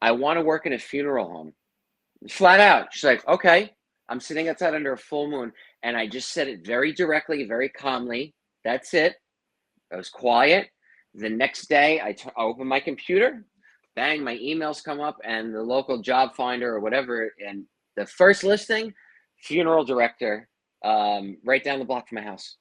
I want to work in a funeral home. Flat out. She's like, okay. I'm sitting outside under a full moon, and I just said it very directly, very calmly. That's it. I was quiet. The next day, I open my computer. Bang, my emails come up, and the local job finder or whatever, and the first listing, funeral director, right down the block from my house.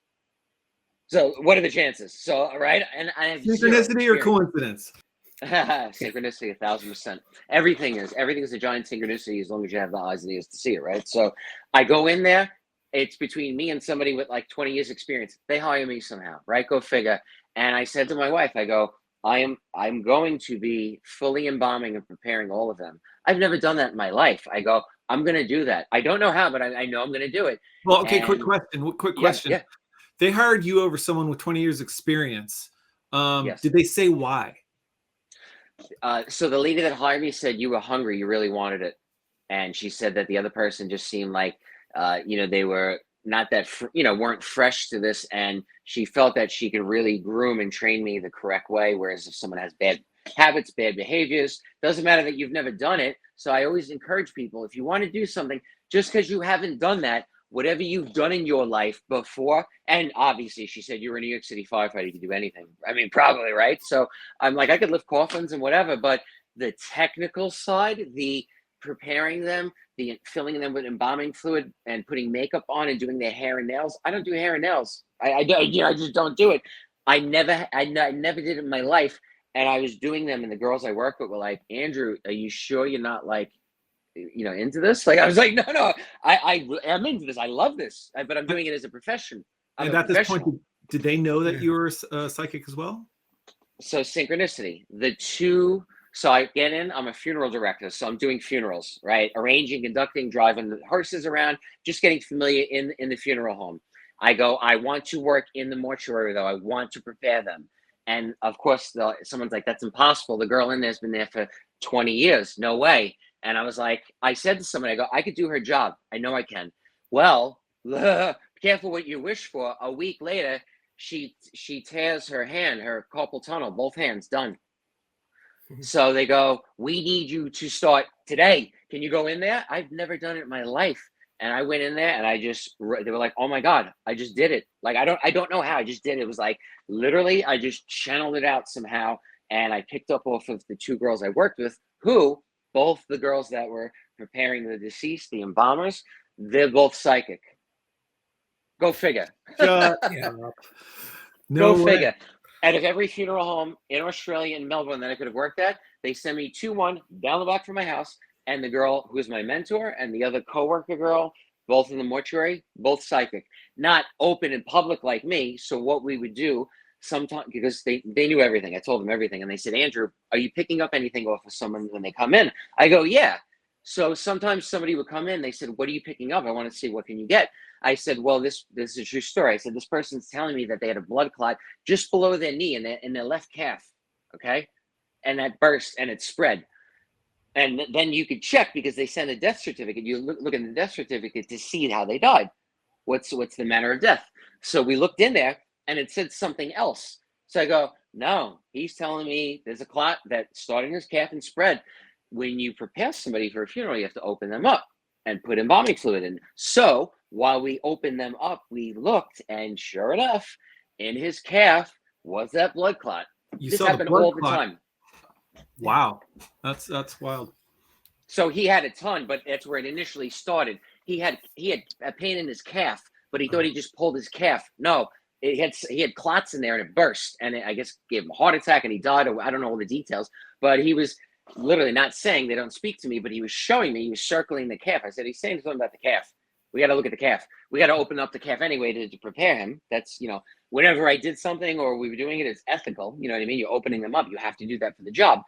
So what are the chances? So, right? And I have synchronicity or coincidence? Synchronicity, 1,000%. Everything is a giant synchronicity as long as you have the eyes and the ears to see it, right? So I go in there. It's between me and somebody with like 20 years experience. They hire me somehow, right? Go figure. And I said to my wife, I go, I'm going to be fully embalming and preparing all of them. I've never done that in my life. I go, I'm going to do that. I don't know how, but I know I'm going to do it. Well, okay, quick question. Yeah. They hired you over someone with 20 years experience. Yes. Did they say why? So the lady that hired me said, you were hungry. You really wanted it. And she said that the other person just seemed like, they were not that, weren't fresh to this. And she felt that she could really groom and train me the correct way. Whereas if someone has bad habits, bad behaviors, doesn't matter that you've never done it. So I always encourage people, if you want to do something, just because you haven't done that, whatever you've done in your life before, and obviously she said you were a New York City firefighter, you could do anything. I mean, probably, right? So I'm like, I could lift coffins and whatever, but the technical side, the preparing them, the filling them with embalming fluid and putting makeup on and doing their hair and nails. I don't do hair and nails. I just don't do it. I never did it in my life. And I was doing them, and the girls I work with were like, Andrew, are you sure you're not like, into this? Like, I was like, no, I'm into this. I love this, but I'm doing it as a profession. And at this point, did they know that you were psychic as well? So synchronicity, so I get in, I'm a funeral director. So I'm doing funerals, right? Arranging, conducting, driving the hearses around, just getting familiar in the funeral home. I go, I want to work in the mortuary though. I want to prepare them. And of course, someone's like, that's impossible. The girl in there's been there for 20 years. No way. And I was like, I said to someone, I go, I could do her job. I know I can. Well, careful what you wish for. A week later, she tears her hand, her carpal tunnel, both hands done. So they go, we need you to start today. Can you go in there? I've never done it in my life. And I went in there and they were like, oh my God, I just did it. Like, I don't know how, I just did it. It was like, literally, I just channeled it out somehow. And I picked up off of the two girls I worked with, who, both the girls that were preparing the deceased, the embalmers, they're both psychic. Go figure. Shut up. No Go way. figure. Out of every funeral home in Australia and Melbourne that I could have worked at, they sent me 2-1 down the block from my house. And the girl who was my mentor and the other coworker girl, both in the mortuary, both psychic, not open in public like me. So what we would do sometimes, because they knew everything. I told them everything. And they said, Andrew, are you picking up anything off of someone when they come in? I go, yeah. So sometimes somebody would come in. They said, what are you picking up? I want to see, what can you get? I said, well, this is a true story. I said, this person's telling me that they had a blood clot just below their knee in their left calf. Okay. And that burst and it spread. And then you could check, because they send a death certificate. You look at the death certificate to see how they died. What's the manner of death? So we looked in there and it said something else. So I go, no, he's telling me there's a clot that started in his calf and spread. When you prepare somebody for a funeral, you have to open them up and put embalming fluid in. So while we opened them up, we looked, and sure enough, in his calf was that blood clot. You this saw the happened blood all clot. the time. Wow, that's wild. So he had a ton, but that's where it initially started. He had a pain in his calf, but he thought he just pulled his calf. No, he had clots in there and it burst, and I guess gave him a heart attack and he died. Or I don't know all the details, but he was literally not saying, they don't speak to me, but he was showing me. He was circling the calf. I said, he's saying something about the calf. We got to look at the calf. We got to open up the calf anyway to prepare him. That's, whenever I did something or we were doing it, it's ethical. You know what I mean? You're opening them up. You have to do that for the job.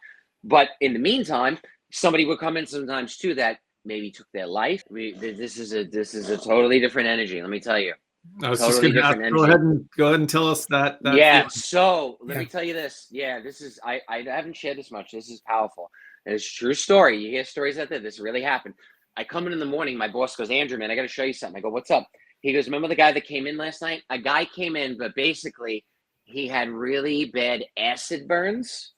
But in the meantime, somebody would come in sometimes too that maybe took their life. This is a totally different energy. Let me tell you. I was Totally just going to different energy. go ahead and tell us that. Yeah. feeling. So let me tell you this. Yeah, this is I haven't shared this much. This is powerful. It's a true story. You hear stories like that. This really happened. I come in the morning. My boss goes, Andrew, man, I got to show you something. I go, what's up? He goes, remember the guy that came in last night? A guy came in, but basically he had really bad acid burns.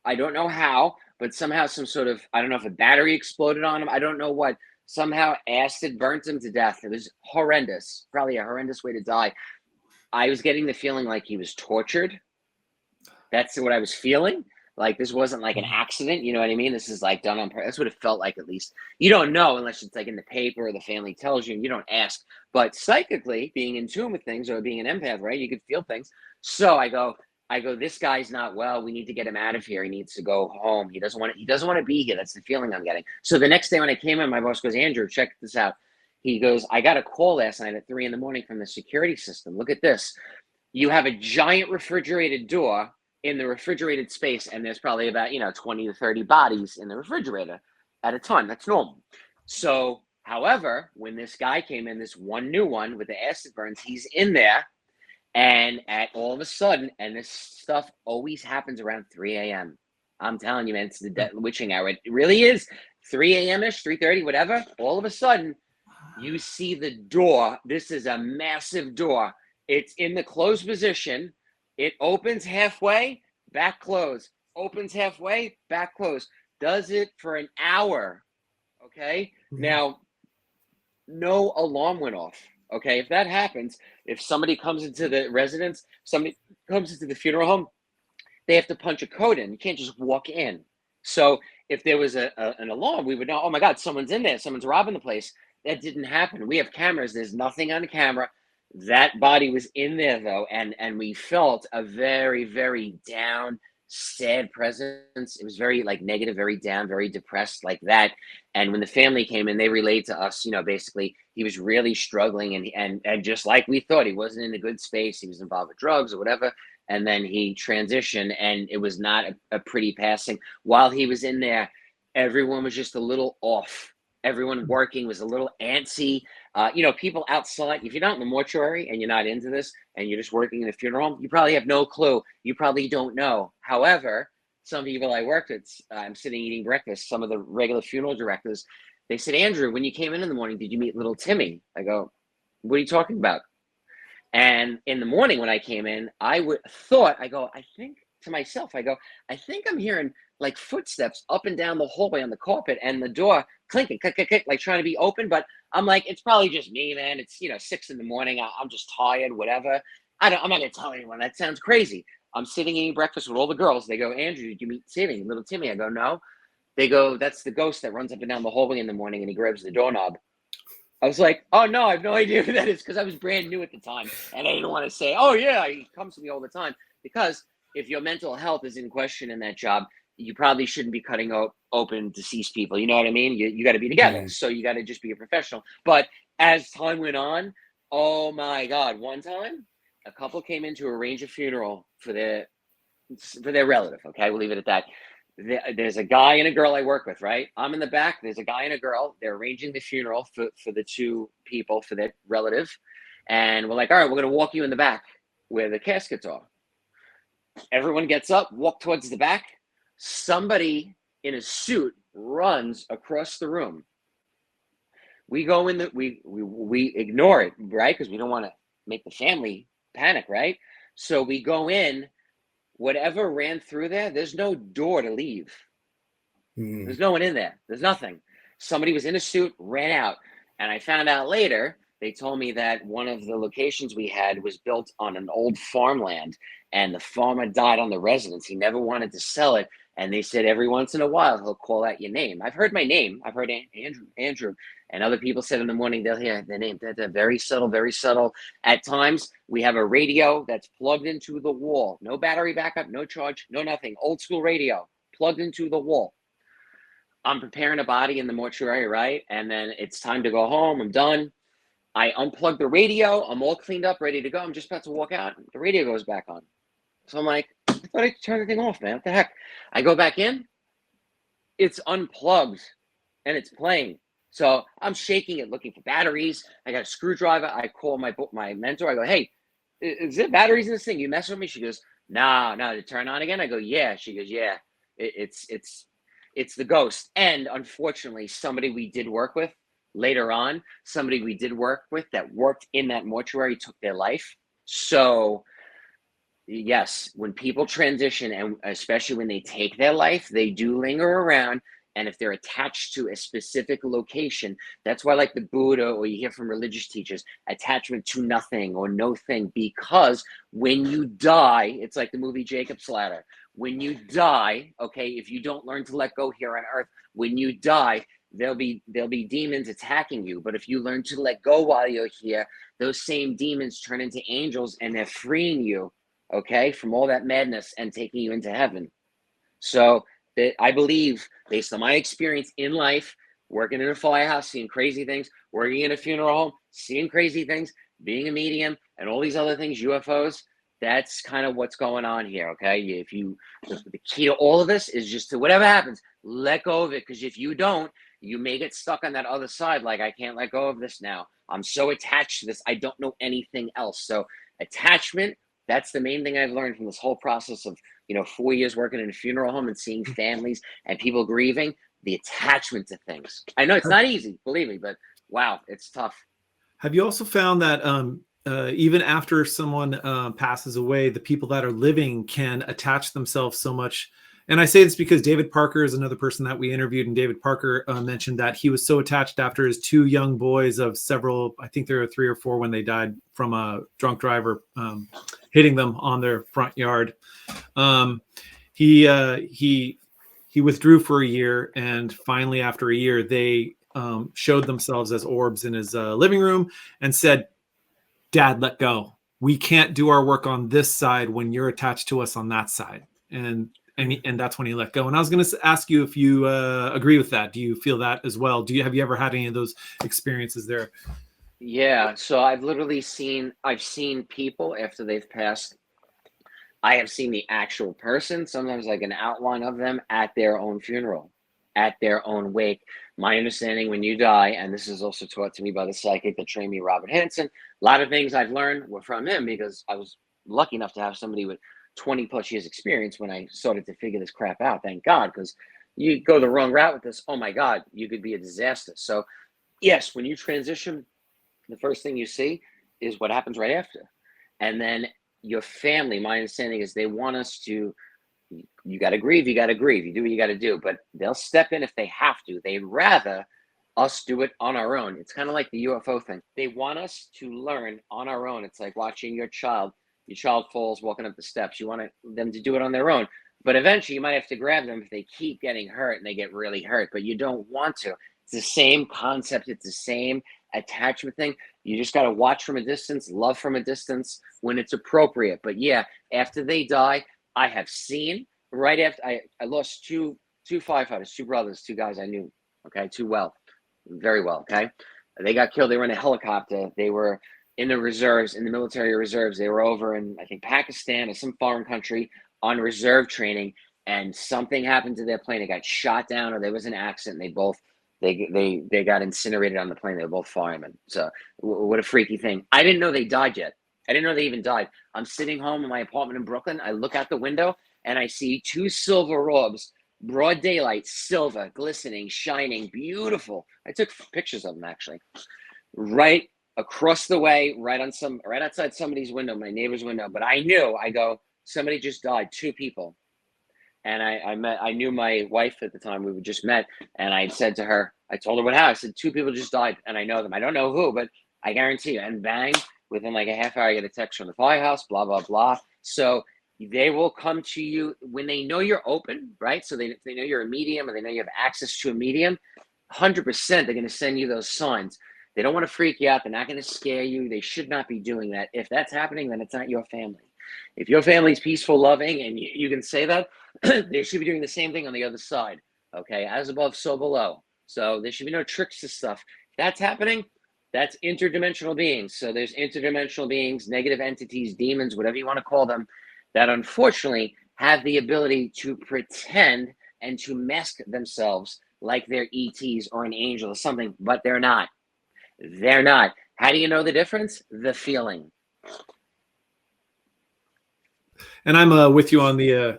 I don't know how, but somehow some sort of, I don't know if a battery exploded on him. I don't know what. Somehow acid burnt him to death. It was horrendous. Probably a horrendous way to die. I was getting the feeling like he was tortured. That's what I was feeling. Like this wasn't like an accident. You know what I mean? This is like done on purpose. That's what it felt like, at least. You don't know unless it's like in the paper or the family tells you and you don't ask. But psychically, being in tune with things or being an empath, right? You could feel things. So I go, this guy's not well. We need to get him out of here. He needs to go home. He doesn't want to be here. That's the feeling I'm getting. So the next day when I came in, my boss goes, Andrew, check this out. He goes, I got a call last night at 3 a.m. from the security system. Look at this. You have a giant refrigerated door in the refrigerated space, and there's probably about 20 to 30 bodies in the refrigerator at a time. That's normal. So, however, when this guy came in, this one new one with the acid burns, he's in there, and at all of a sudden, and this stuff always happens around 3 a.m. I'm telling you, man, it's the witching hour. It really is 3 a.m.-ish, 3:30, whatever. All of a sudden, you see the door. This is a massive door. It's in the closed position. It opens halfway, back close. Opens halfway, back close. Does it for an hour. Okay? Now, no alarm went off. Okay? If that happens, if somebody comes into the residence, somebody comes into the funeral home, they have to punch a code in. You can't just walk in. So if there was an alarm, we would know, oh my God, someone's in there. Someone's robbing the place. That didn't happen. We have cameras. There's nothing on the camera. That body was in there though, and we felt a very, very down, sad presence. It was very like negative, very down, very depressed, like that. And when the family came in, they relayed to us, basically he was really struggling, and just like we thought, he wasn't in a good space. He was involved with drugs or whatever, and then he transitioned, and it was not a pretty passing. While he was in there, everyone was just a little off. Everyone working was a little antsy. People outside, if you're not in the mortuary and you're not into this and you're just working in a funeral home, you probably have no clue. You probably don't know. However, some people I worked with, I'm sitting eating breakfast, some of the regular funeral directors, they said, Andrew, when you came in the morning, did you meet little Timmy? I go, What are you talking about? And in the morning when I came in, I think to myself, I think I'm hearing like footsteps up and down the hallway on the carpet and the door clinking, click, click, click, like trying to be open. But I'm like, it's probably just me, man. It's 6 a.m. I'm just tired, whatever. I'm not gonna tell anyone. That sounds crazy. I'm sitting eating breakfast with all the girls. They go, Andrew, did you meet Timmy, little Timmy? I go, no. They go, that's the ghost that runs up and down the hallway in the morning and he grabs the doorknob. I was like, oh no, I have no idea who that is, because I was brand new at the time. And I didn't want to say, oh yeah, he comes to me all the time. Because if your mental health is in question in that job, you probably shouldn't be cutting open deceased people. You know what I mean? You got to be together. So you got to just be a professional. But as time went on, oh my God, one time, a couple came in to arrange a funeral for their relative. Okay, we'll leave it at that. There's a guy and a girl I work with, right? I'm in the back. There's a guy and a girl. They're arranging the funeral for the two people, for their relative. And we're like, all right, we're going to walk you in the back where the caskets are. Everyone gets up, walk towards the back. Somebody in a suit runs across the room. We go in, we ignore it, right? Because we don't want to make the family panic, right? So we go in. Whatever ran through there, there's no door to leave. There's no one in there. There's nothing. Somebody was in a suit, ran out. And I found out later, they told me that one of the locations we had was built on an old farmland, and the farmer died on the residence. He never wanted to sell it. And they said every once in a while, he'll call out your name. I've heard my name. I've heard Andrew. And other people said in the morning, they'll hear their name. They're very subtle, very subtle. At times, we have a radio that's plugged into the wall. No battery backup, no charge, no nothing. Old school radio, plugged into the wall. I'm preparing a body in the mortuary, right? And then it's time to go home. I'm done. I unplug the radio. I'm all cleaned up, ready to go. I'm just about to walk out. The radio goes back on. So I'm like, I thought I turned the thing off, man. What the heck? I go back in. It's unplugged and it's playing. So I'm shaking it, looking for batteries. I got a screwdriver. I call my mentor. I go, hey, is there batteries in this thing? You mess with me? She goes, no, did it turn on again? I go, yeah. She goes, yeah, it's the ghost. And unfortunately, somebody we did work with later on, that worked in that mortuary took their life. So yes, when people transition, and especially when they take their life, they do linger around. And if they're attached to a specific location, that's why, like the Buddha, or you hear from religious teachers, attachment to nothing or no thing, because when you die, it's like the movie Jacob's Ladder. When you die, okay, if you don't learn to let go here on earth, when you die, there'll be demons attacking you. But if you learn to let go while you're here, those same demons turn into angels and they're freeing you, okay, from all that madness and taking you into heaven. So I believe, based on my experience in life, working in a firehouse, seeing crazy things, working in a funeral home, seeing crazy things, being a medium, and all these other things, UFOs, that's kind of what's going on here, okay? The key to all of this is just to, whatever happens, let go of it, because if you don't, you may get stuck on that other side, like, I can't let go of this now. I'm so attached to this, I don't know anything else. So attachment, that's the main thing I've learned from this whole process of 4 years working in a funeral home and seeing families and people grieving, the attachment to things. I know it's not easy, believe me, but wow, it's tough. Have you also found that even after someone passes away, the people that are living can attach themselves so much? And I say this because David Parker is another person that we interviewed, and David Parker mentioned that he was so attached after his two young boys of several, I think there were 3 or 4 when they died from a drunk driver hitting them on their front yard. He withdrew for a year, and finally after a year, they showed themselves as orbs in his living room and said, Dad, let go. We can't do our work on this side when you're attached to us on that side. And that's when he let go. And I was going to ask you if you agree with that. Do you feel that as well? Have you ever had any of those experiences there? Yeah. So I've seen people after they've passed. I have seen the actual person, sometimes like an outline of them, at their own funeral, at their own wake. My understanding, when you die, and this is also taught to me by the psychic that trained me, Robert Hansen, a lot of things I've learned were from him, because I was lucky enough to have somebody with 20 plus years experience when I started to figure this crap out. Thank God, because you go the wrong route with this, oh my God, you could be a disaster. So yes, when you transition, the first thing you see is what happens right after. And then your family, my understanding is they want us to, you got to grieve, you do what you got to do, but they'll step in if they have to. They'd rather us do it on our own. It's kind of like the UFO thing. They want us to learn on our own. It's like watching your child falls walking up the steps. You want them to do it on their own, but eventually you might have to grab them if they keep getting hurt and they get really hurt, but you don't want to. It's the same concept. It's the same attachment thing. You just got to watch from a distance, love from a distance when it's appropriate. But yeah, after they die, I have seen right after I lost two firefighters, two brothers, two guys I knew, okay, very well, okay. They got killed. They were in a helicopter. They were in the reserves, in the military reserves. They were over in, I think, Pakistan or some foreign country on reserve training, and something happened to their plane. They got shot down, or there was an accident. They got incinerated on the plane. They were both firemen. So what a freaky thing. I didn't know they died yet. I didn't know they even died. I'm sitting home in my apartment in Brooklyn. I look out the window and I see two silver orbs, broad daylight, silver, glistening, shining, beautiful. I took pictures of them actually. Right across the way, right outside somebody's window, my neighbor's window. But I go, somebody just died, two people. And I knew my wife at the time. We were just met, and I said to her, I told her what happened. I said, two people just died, and I know them. I don't know who, but I guarantee you. And bang, within like a half hour, I get a text from the firehouse, blah, blah, blah. So they will come to you when they know you're open, right? So they know you're a medium, or they know you have access to a medium. 100%, they're going to send you those signs. They don't want to freak you out. They're not going to scare you. They should not be doing that. If that's happening, then it's not your family. If your family's peaceful, loving, and you can say that, they should be doing the same thing on the other side. Okay, as above, so below. So there should be no tricks to stuff. If that's happening, that's interdimensional beings. So there's interdimensional beings, negative entities, demons, whatever you want to call them, that unfortunately have the ability to pretend and to mask themselves like they're ETs or an angel or something, but they're not. They're not. How do you know the difference? The feeling. And I'm with you on the.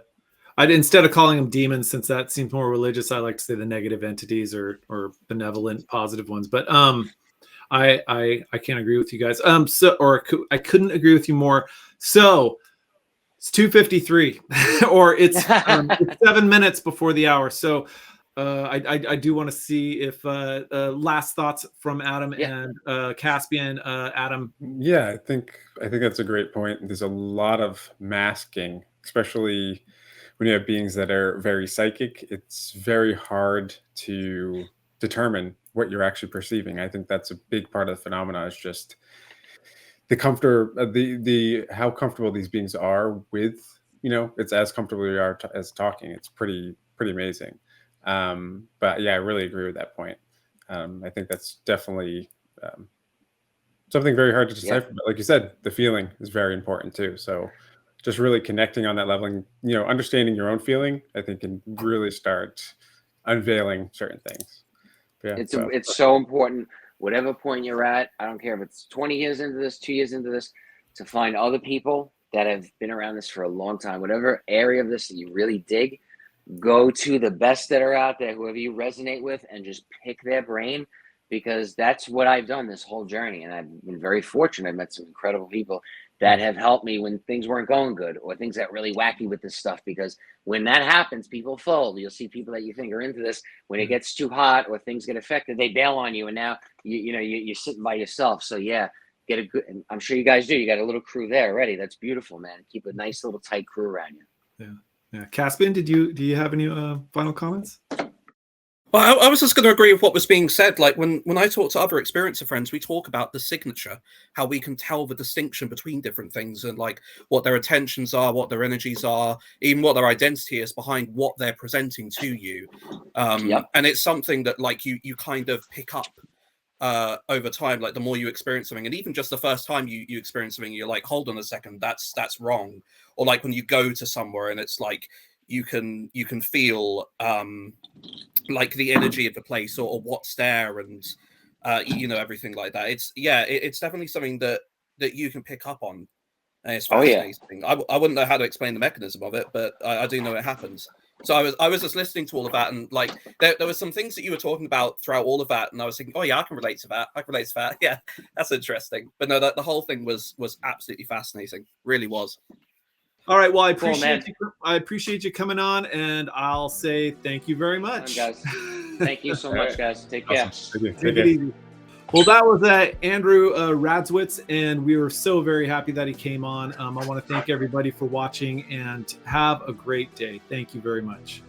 Instead of calling them demons, since that seems more religious, I like to say the negative entities or benevolent, positive ones. But I can't agree with you guys. I couldn't agree with you more. So it's 2:53, or it's 7 minutes before the hour. So I do want to see if last thoughts from Adam and Caspian. Adam. Yeah, I think that's a great point. There's a lot of masking, especially when you have beings that are very psychic. It's very hard to determine what you're actually perceiving. I think that's a big part of the phenomena, is just the how comfortable these beings are with, it's as comfortable we are as talking. It's pretty amazing. But yeah, I really agree with that point. I think that's definitely something very hard to decipher. But like you said, the feeling is very important too. So just really connecting on that level and, understanding your own feeling, I think can really start unveiling certain things. Yeah, it's so important, whatever point you're at. I don't care if it's 20 years into this, 2 years into this, to find other people that have been around this for a long time, whatever area of this that you really dig, go to the best that are out there, whoever you resonate with, and just pick their brain, because that's what I've done this whole journey. And I've been very fortunate. I've met some incredible people that have helped me when things weren't going good, or things got really wacky with this stuff. Because when that happens, people fold. You'll see people that you think are into this, when it gets too hot or things get affected, they bail on you, and now you're sitting by yourself. So yeah, get a good. And I'm sure you guys do. You got a little crew there already. That's beautiful, man. Keep a nice little tight crew around you. Yeah. Caspian, do you have any final comments? Well, I was just going to agree with what was being said. Like when I talk to other experiencer friends, we talk about the signature, how we can tell the distinction between different things, and like what their intentions are, what their energies are, even what their identity is behind what they're presenting to you. And it's something that like you kind of pick up over time. Like the more you experience something, and even just the first time you experience something, you're like, hold on a second, that's wrong. Or like when you go to somewhere and it's like you can feel like the energy of the place or what's there, and everything like that. It's definitely something that you can pick up on. And it's fascinating. I wouldn't know how to explain the mechanism of it, but I do know it happens. So I was just listening to all of that, and like there were some things that you were talking about throughout all of that, and I was thinking, oh yeah, I can relate to that. I can relate to that. Yeah, that's interesting. But no, the whole thing was absolutely fascinating. Really was. All right. Well, I Cool, appreciate man. I appreciate you coming on, and I'll say thank you very much, guys. Thank you so All much, right. guys. Take care. Awesome. Thank you. Take Take it care. easy. Well, that was Andrew Radziewicz, and we were so very happy that he came on. I want to thank everybody for watching, and have a great day. Thank you very much.